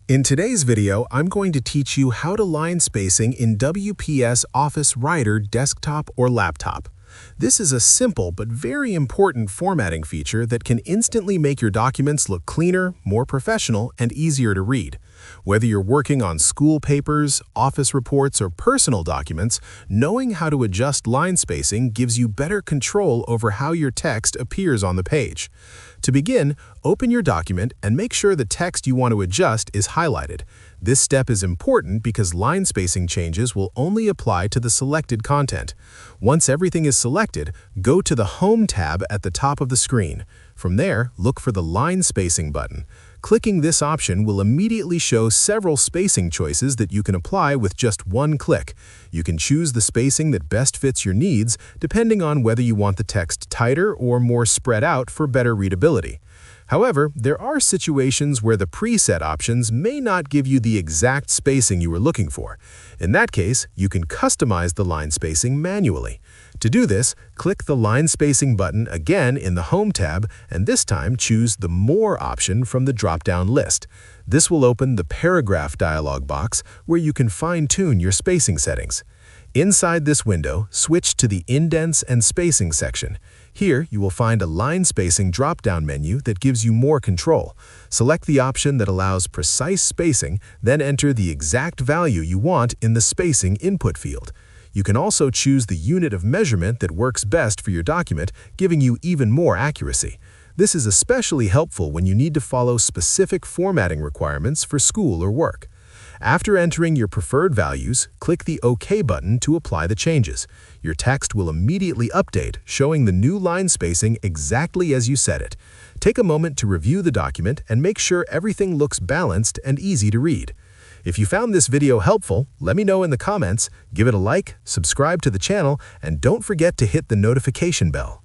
In today's video, I'm going to teach you how to line spacing in WPS Office Writer desktop or laptop. This is a simple but very important formatting feature that can instantly make your documents look cleaner, more professional, and easier to read. Whether you're working on school papers, office reports, or personal documents, knowing how to adjust line spacing gives you better control over how your text appears on the page. To begin, open your document and make sure the text you want to adjust is highlighted. This step is important because line spacing changes will only apply to the selected content. Once everything is selected, go to the Home tab at the top of the screen. From there, look for the Line Spacing button. Clicking this option will immediately show several spacing choices that you can apply with just one click. You can choose the spacing that best fits your needs, depending on whether you want the text tighter or more spread out for better readability. However, there are situations where the preset options may not give you the exact spacing you were looking for. In that case, you can customize the line spacing manually. To do this, click the Line Spacing button again in the Home tab, and this time choose the More option from the drop-down list. This will open the Paragraph dialog box where you can fine-tune your spacing settings. Inside this window, switch to the Indents and Spacing section. Here, you will find a line spacing drop-down menu that gives you more control. Select the option that allows precise spacing, then enter the exact value you want in the spacing input field. You can also choose the unit of measurement that works best for your document, giving you even more accuracy. This is especially helpful when you need to follow specific formatting requirements for school or work. After entering your preferred values, click the OK button to apply the changes. Your text will immediately update, showing the new line spacing exactly as you set it. Take a moment to review the document and make sure everything looks balanced and easy to read. If you found this video helpful, let me know in the comments, give it a like, subscribe to the channel, and don't forget to hit the notification bell.